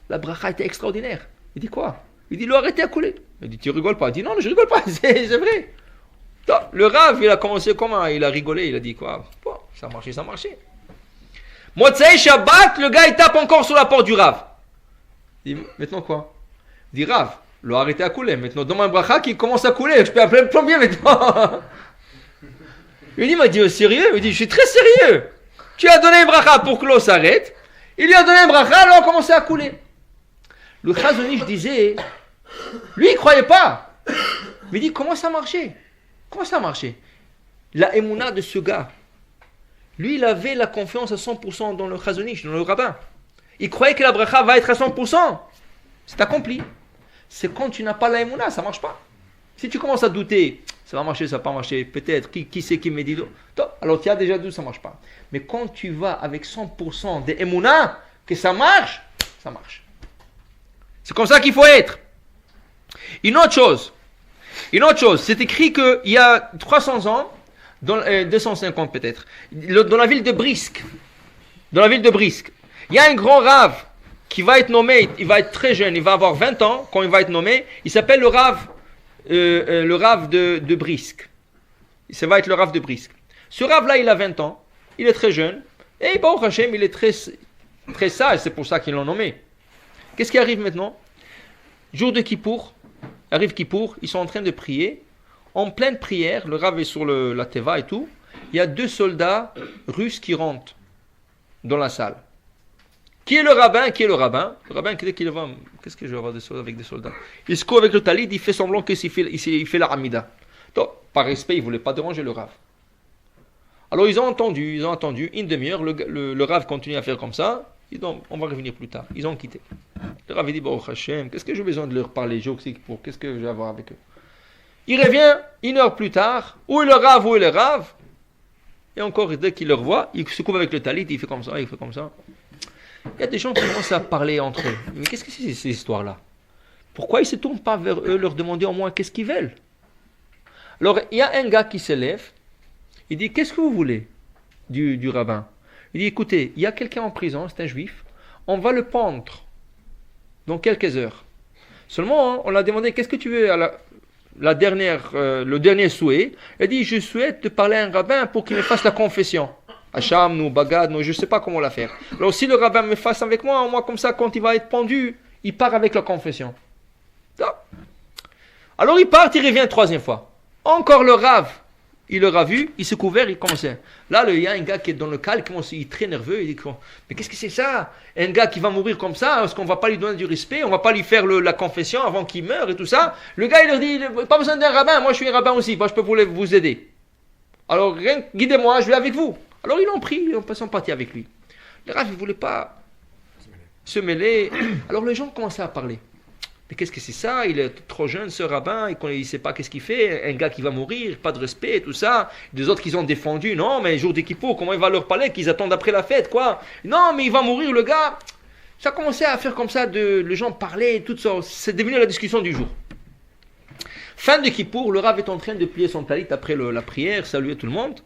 S1: la bracha était extraordinaire. Il dit quoi? Il dit l'eau a arrêté à couler. Il dit tu rigoles pas? Il dit non, je rigole pas, c'est vrai. Donc, le Rav, il a commencé comment? Il a rigolé, il a dit quoi? Bon, ça a marché. Motzei Shabbat, le gars il tape encore sur la porte du Rav. Il dit maintenant quoi? Il dit Rav, l'eau a arrêté à couler. Maintenant, dans ma bracha qui commence à couler, je peux appeler le plombier maintenant. Il m'a dit sérieux? Il dit je suis très sérieux. Tu as donné un bracha pour que l'eau s'arrête. Il lui a donné un bracha, l'eau a commencé à couler. Le Chazonish disait, lui il croyait pas. Mais il dit comment ça marchait? Comment ça marchait? La émouna de ce gars. Lui il avait la confiance à 100% dans le Chazonish, dans le rabbin. Il croyait que la bracha va être à 100%. C'est accompli. C'est quand tu n'as pas la émouna, ça marche pas. Si tu commences à douter, ça va marcher, ça va pas marcher, peut-être, qui c'est qui me dit alors tu as déjà dit ça marche pas. Mais quand tu vas avec 100% de émouna, que ça marche, ça marche. C'est comme ça qu'il faut être. Une autre chose, c'est écrit qu'il y a 300 ans, 250 peut-être, dans la ville de Brisk, il y a un grand Rav qui va être nommé, il va être très jeune, il va avoir 20 ans quand il va être nommé, il s'appelle le Rav de Brisk. Ça va être le Rav de Brisk. Ce Rav-là, il a 20 ans, il est très jeune, et Baruch Hashem, il est très, très sage, c'est pour ça qu'ils l'ont nommé. Qu'est-ce qui arrive maintenant? Jour de Kippour, arrive Kippour, ils sont en train de prier. En pleine prière, le Rav est sur la Teva et tout, il y a 2 soldats russes qui rentrent dans la salle. Qui est le rabbin? Le rabbin, qu'est-ce que je vais avoir avec des soldats? Il se court avec le talit, il fait semblant qu'il fait la Hamida. Donc, par respect, il ne voulait pas déranger le Rav. Alors, ils ont attendu une demi-heure, le Rav continue à faire comme ça. Ils disent, on va revenir plus tard. Ils ont quitté. Le Rav dit, Baruch Hashem, qu'est-ce que j'ai besoin de leur parler? Qu'est-ce que je vais avoir avec eux? Il revient 1 heure plus tard. Où est le Rav? Et encore, dès qu'il le revoit, il se couvre avec le talit, il fait comme ça, il fait comme ça. Il y a des gens qui commencent à parler entre eux. Mais qu'est-ce que c'est ces histoires-là? Pourquoi ils ne se tournent pas vers eux, leur demander au moins qu'est-ce qu'ils veulent? Alors, il y a un gars qui se lève, il dit, qu'est-ce que vous voulez du rabbin? Il dit, écoutez, il y a quelqu'un en prison, c'est un juif, on va le pendre dans quelques heures. Seulement, hein, on l'a demandé, qu'est-ce que tu veux à le dernier souhait? Il dit, je souhaite de parler à un rabbin pour qu'il me fasse la confession. Hacham, nous, Bagad, nous, je ne sais pas comment la faire. Alors, si le rabbin me fasse avec moi, comme ça, quand il va être pendu, il part avec la confession. Alors, il part, il revient 3e fois. Encore le rave. Il l'aura vu, il s'est couvert, il commençait. Là, il y a un gars qui est dans le cal, il est très nerveux, il dit, mais qu'est-ce que c'est ça? Un gars qui va mourir comme ça, est-ce qu'on ne va pas lui donner du respect, on ne va pas lui faire la confession avant qu'il meure et tout ça? Le gars, il leur dit, pas besoin d'un rabbin, moi je suis un rabbin aussi, moi je peux vous aider. Alors, guidez-moi, je vais avec vous. Alors, ils l'ont pris, ils sont partis avec lui. Le rave, il ne voulait pas se mêler. Alors, les gens commençaient à parler. Mais qu'est-ce que c'est ça? Il est trop jeune, ce rabbin, il ne sait pas qu'est-ce qu'il fait. Un gars qui va mourir, pas de respect, tout ça. Des autres qui ont défendu, non, mais jour d'Kippour, comment il va leur parler, qu'ils attendent après la fête, quoi? Non, mais il va mourir, le gars. Ça a commencé à faire comme ça, les gens parlaient, tout ça. C'est devenu la discussion du jour. Fin de Kippour, le rabbin est en train de plier son talit après la prière, saluer tout le monde.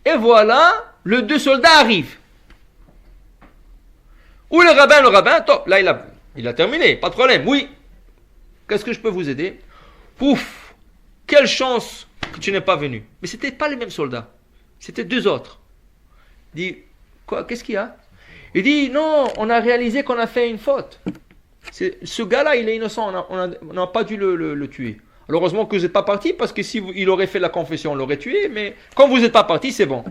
S1: Et voilà, les 2 soldats arrivent. Où le rabbin, top, là il a terminé, pas de problème, oui. Qu'est-ce que je peux vous aider? Pouf! Quelle chance que tu n'es pas venu. Mais ce n'étaient pas les mêmes soldats. C'était 2 autres. Il dit, quoi? Qu'est-ce qu'il y a? Il dit, non, on a réalisé qu'on a fait une faute. Ce gars-là, il est innocent. On n'a pas dû le tuer. Alors, heureusement que vous n'êtes pas parti, parce que s'il aurait fait la confession, on l'aurait tué. Mais quand vous n'êtes pas parti, c'est bon.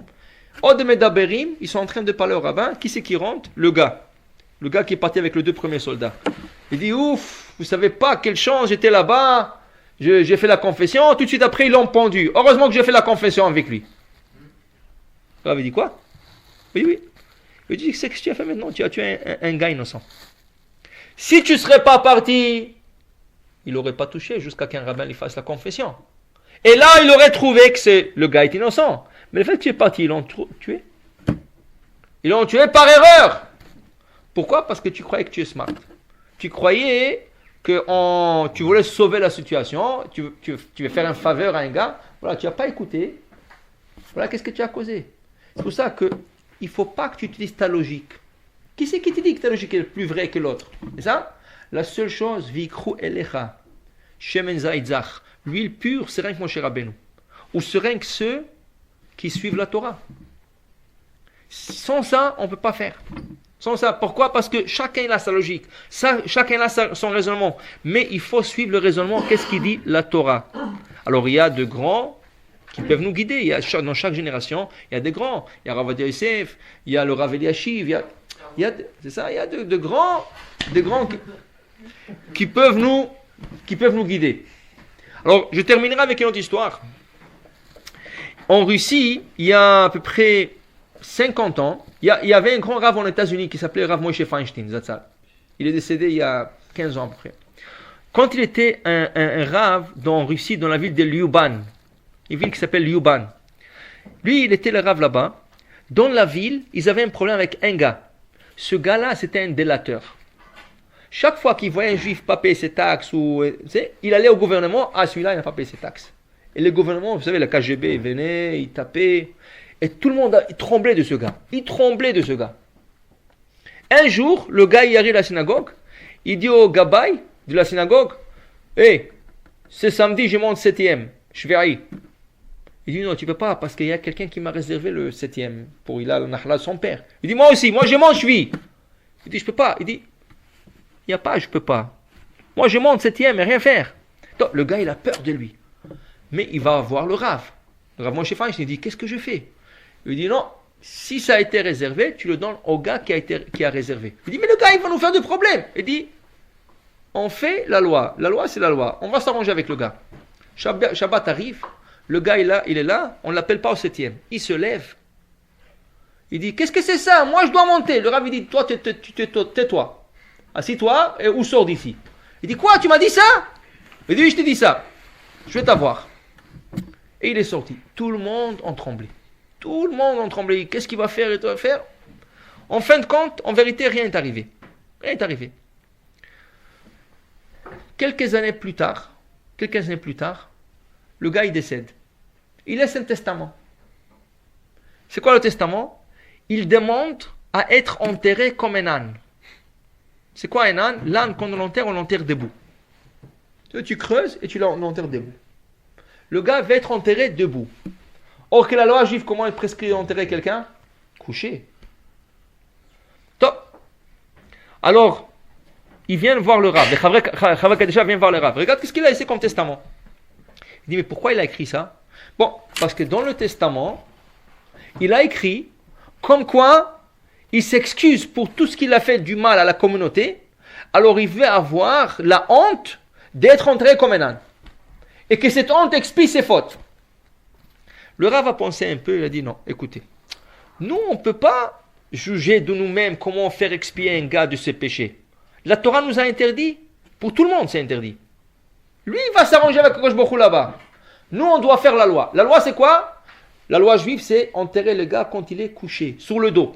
S1: Od Medaberim, ils sont en train de parler au rabbin. Qui c'est qui rentre? Le gars qui est parti avec les 2 premiers soldats. Il dit, ouf, vous savez pas quelle chance, j'étais là-bas, j'ai fait la confession, tout de suite après ils l'ont pendu. Heureusement que j'ai fait la confession avec lui. Il avait dit quoi? Oui. Il dit, c'est ce que tu as fait maintenant, tu as tué un gars innocent. Si tu ne serais pas parti, il n'aurait pas touché jusqu'à qu'un rabbin lui fasse la confession. Et là, il aurait trouvé que le gars est innocent. Mais le fait que tu es parti, ils l'ont tué. Ils l'ont tué par erreur. Pourquoi? Parce que tu croyais que tu es smart. Tu croyais que tu voulais sauver la situation, tu veux faire une faveur à un gars, voilà, tu n'as pas écouté, voilà, qu'est-ce que tu as causé? C'est pour ça qu'il ne faut pas que tu utilises ta logique. Qui c'est qui te dit que ta logique est plus vraie que l'autre? C'est ça? La seule chose, Vikru Elecha, Shemen Zaitzach, l'huile pure, c'est rien que Moshe Rabbeinu, ou c'est rien que ceux qui suivent la Torah. Sans ça, on ne peut pas faire. Sans ça, pourquoi? Parce que chacun a sa logique, chacun a son raisonnement. Mais il faut suivre le raisonnement. Qu'est-ce qu'il dit la Torah? Alors il y a de grands qui peuvent nous guider. Dans chaque génération, il y a des grands. Il y a Rav Ovadia Yosef, il y a le Rav Eliashiv, il y a de grands qui peuvent nous guider. Alors je terminerai avec une autre histoire. En Russie, il y a à peu près 50 ans, il y avait un grand rave en États-Unis qui s'appelait Rav Moshe Feinstein, Zatzal. Il est décédé il y a 15 ans à peu près. Quand il était un rave en Russie, dans la ville de Lyuban, une ville qui s'appelle Lyuban, lui, il était le rave là-bas. Dans la ville, ils avaient un problème avec un gars. Ce gars-là, c'était un délateur. Chaque fois qu'il voyait un juif pas payer ses taxes, il allait au gouvernement, celui-là, il n'a pas payé ses taxes. Et le gouvernement, vous savez, le KGB, il venait, il tapait. Et tout le monde il tremblait de ce gars. Il tremblait de ce gars. Un jour, le gars il arrive à la synagogue. Il dit au gabaï de la synagogue, hey, ce samedi, je monte 7e. Je vais aller. Il dit non, tu ne peux pas parce qu'il y a quelqu'un qui m'a réservé le 7e. Il a le nachla de son père. Il dit moi aussi, moi je monte, je vis. Il dit je ne peux pas. Il dit il n'y a pas, je ne peux pas. Moi je monte 7e et rien faire. Donc, le gars il a peur de lui. Mais il va voir le Rav. Le Rav Moshe Feinstein, il dit qu'est-ce que je fais? Il dit non, si ça a été réservé, tu le donnes au gars qui a réservé. Il dit mais le gars il va nous faire des problèmes. Il dit on fait la loi. La loi c'est la loi. On va s'arranger avec le gars. Shabbat arrive, le gars il est là, on ne l'appelle pas au 7e. Il se lève. Il dit qu'est-ce que c'est ça? Moi je dois monter. Le Rav il dit toi tais-toi. Assis-toi ou sors d'ici. Il dit quoi? Tu m'as dit ça? Il dit oui je t'ai dit ça. Je vais t'avoir. Et il est sorti. Tout le monde en tremblait. Tout le monde en tremblait. Qu'est-ce qu'il va faire et tout va faire? En fin de compte, en vérité, rien n'est arrivé. Rien n'est arrivé. Quelques années plus tard, le gars il décède. Il laisse un testament. C'est quoi le testament? Il demande à être enterré comme un âne. C'est quoi un âne? L'âne, quand on l'enterre debout. Tu creuses et tu l'enterres debout. Le gars va être enterré debout. Or que la loi juive, comment elle prescrit d'enterrer quelqu'un? Couché. Top. Alors, ils viennent voir le Rav. Le Chava Kadisha vient voir le Rav. Regarde qu'est-ce qu'il a laissé comme testament. Il dit, mais pourquoi il a écrit ça? Bon, parce que dans le testament, il a écrit comme quoi il s'excuse pour tout ce qu'il a fait du mal à la communauté. Alors il veut avoir la honte d'être enterré comme un âne. Et que cette honte expie ses fautes. Le Rav a pensé un peu, il a dit non, écoutez, nous on ne peut pas juger de nous-mêmes comment faire expier un gars de ses péchés. La Torah nous a interdit, pour tout le monde c'est interdit. Lui il va s'arranger avec Akadosh Baruch Hu là-bas. Nous on doit faire la loi. La loi c'est quoi? La loi juive c'est enterrer le gars quand il est couché, sur le dos.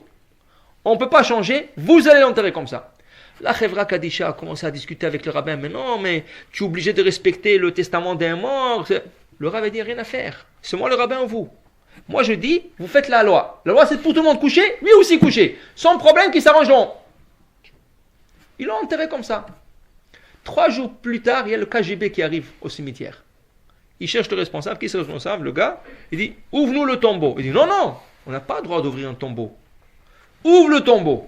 S1: On ne peut pas changer, vous allez l'enterrer comme ça. La Chevra Kadisha a commencé à discuter avec le rabbin, mais non, mais tu es obligé de respecter le testament d'un mort. Le rabbin a dit rien à faire. C'est moi le rabbin ou vous? Moi je dis, vous faites la loi. La loi c'est pour tout le monde couché, lui aussi couché. Sans problème qu'ils s'arrangeront. Ils l'ont enterré comme ça. 3 jours plus tard, il y a le KGB qui arrive au cimetière. Il cherche le responsable. Qui est le responsable? Le gars. Il dit, ouvre-nous le tombeau. Il dit, non, non, on n'a pas le droit d'ouvrir un tombeau. Ouvre le tombeau.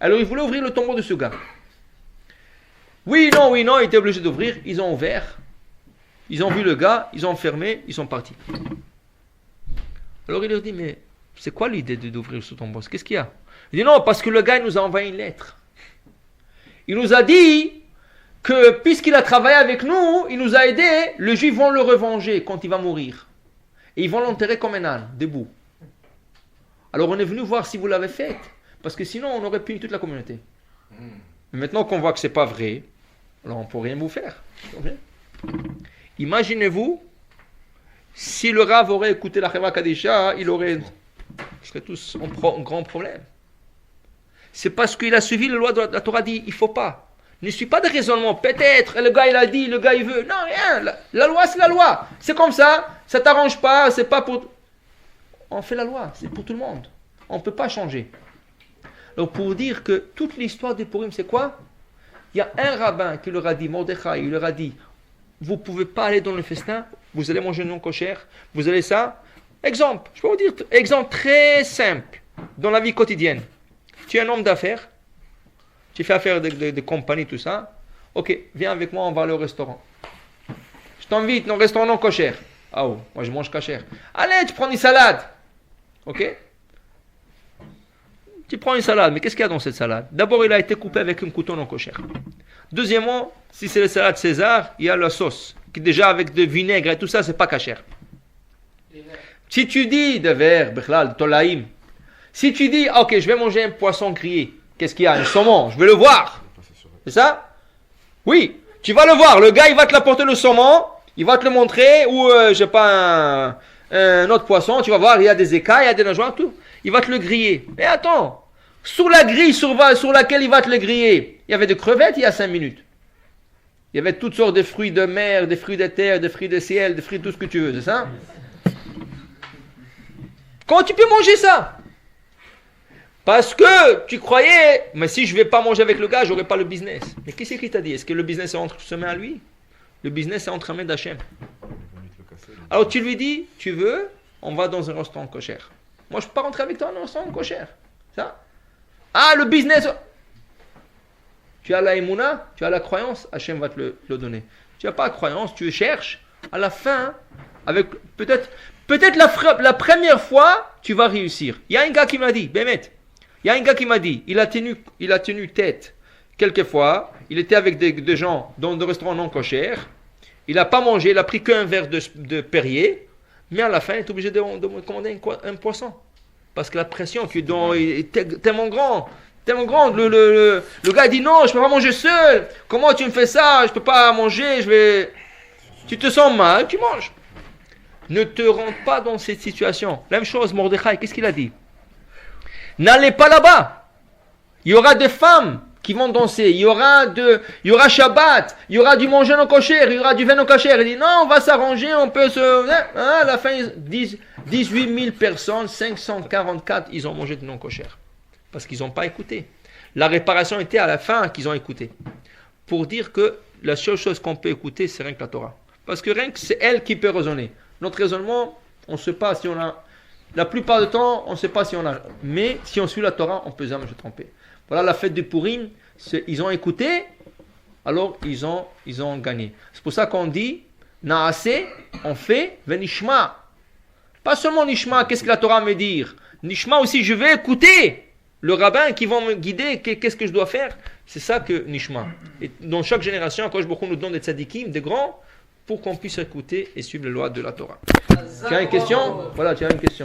S1: Alors il voulait ouvrir le tombeau de ce gars. Oui, non, il était obligé d'ouvrir. Ils ont ouvert. Ils ont vu le gars, ils ont fermé, ils sont partis. Alors il leur dit, mais c'est quoi l'idée d'ouvrir ce tombeau? Qu'est-ce qu'il y a? Il dit, non, parce que le gars il nous a envoyé une lettre. Il nous a dit que puisqu'il a travaillé avec nous, il nous a aidés, les Juifs vont le revenger quand il va mourir. Et ils vont l'enterrer comme un âne, debout. Alors on est venu voir si vous l'avez fait, parce que sinon on aurait puni toute la communauté. Mais maintenant qu'on voit que ce n'est pas vrai, alors on ne peut rien vous faire. Imaginez-vous, si le Rav aurait écouté la Chevra Kadisha, ils seraient tous en grand problème. C'est parce qu'il a suivi la loi de la Torah dit, il ne faut pas. Ne suis pas de raisonnement, peut-être, le gars il a dit, le gars il veut. Non, rien, la loi c'est la loi. C'est comme ça t'arrange pas, c'est pas pour... On fait la loi, c'est pour tout le monde. On ne peut pas changer. Donc pour dire que toute l'histoire des Purim, c'est quoi? Il y a un rabbin qui leur a dit, Mordechai, il leur a dit, vous ne pouvez pas aller dans le festin, vous allez manger non kosher, vous allez ça. Exemple, je peux vous dire, exemple très simple, dans la vie quotidienne. Tu es un homme d'affaires, tu fais affaire de compagnie, tout ça. Ok, viens avec moi, on va aller au restaurant. Je t'invite dans le restaurant non kosher. Ah oh, moi je mange kosher. Allez, tu prends une salade. Ok? Tu prends une salade, mais qu'est-ce qu'il y a dans cette salade? D'abord, il a été coupé avec un couteau non kosher. Deuxièmement, si c'est la salade César, il y a la sauce, qui déjà avec de vinaigre et tout ça, c'est pas kosher. Si tu dis de verre, Bechlal, Tolaïm, si tu dis, ok, je vais manger un poisson grillé, qu'est-ce qu'il y a? Un saumon, je vais le voir. C'est ça? Oui, tu vas le voir. Le gars, il va te l'apporter le saumon, il va te le montrer, ou, je sais pas, un autre poisson, tu vas voir, il y a des écailles, il y a des nageoires, tout. Il va te le griller. Mais attends, sur la grille sur laquelle il va te le griller, il y avait des crevettes il y a 5 minutes. Il y avait toutes sortes de fruits de mer, des fruits de terre, des fruits de ciel, des fruits de tout ce que tu veux, c'est ça? Comment tu peux manger ça? Parce que tu croyais, mais si je ne vais pas manger avec le gars, je n'aurai pas le business. Mais qu'est-ce qu'il t'a dit? Est-ce que le business est entre ses mains à lui? Le business est entre les mains d'Hachem. Alors tu lui dis, tu veux, on va dans un restaurant kosher. Moi je ne peux pas rentrer avec toi dans un restaurant kosher. Ça? Ah, le business. Tu as la émouna, tu as la croyance, Hachem va te le donner. Tu n'as pas de croyance, tu cherches. À la fin, avec peut-être la première fois, tu vas réussir. Il y a un gars qui m'a dit, Bémet, il y a un gars qui m'a dit, il a tenu tête. Quelquefois, il était avec des gens dans des restaurants non kosher. Il n'a pas mangé, il a pris qu'un verre de Perrier. Mais à la fin, il est obligé de commander un poisson. Parce que la pression qui est tellement grande. Le gars dit non, je ne peux pas manger seul. Comment tu me fais ça? Je ne peux pas manger. Tu te sens mal, tu manges. Ne te rends pas dans cette situation. La même chose, Mordechai, qu'est-ce qu'il a dit? N'allez pas là-bas. Il y aura des femmes qui vont danser. Il y aura Shabbat. Il y aura du manger non kosher. Il y aura du vin non kosher. Il dit non, on va s'arranger. On peut se. À la fin, 18 000 personnes, 544, ils ont mangé du non kosher. Parce qu'ils n'ont pas écouté. La réparation était à la fin qu'ils ont écouté. Pour dire que la seule chose qu'on peut écouter, c'est rien que la Torah. Parce que rien que c'est elle qui peut raisonner. Notre raisonnement, on ne sait pas si on a. La plupart du temps, on ne sait pas si on a. Mais si on suit la Torah, on peut jamais se tromper. Voilà la fête de Purim. Ils ont écouté, alors ils ont gagné. C'est pour ça qu'on dit Naase, on fait, Venishma. Pas seulement Nishma, qu'est-ce que la Torah me dit? Nishma aussi, je vais écouter le rabbin qui va me guider, qu'est-ce que je dois faire. C'est ça que Nishma. Et dans chaque génération, Akadosh Baruch Hu nous donne des tzadikim, des grands, pour qu'on puisse écouter et suivre les lois de la Torah. Tu as une question? Voilà, tu as une question.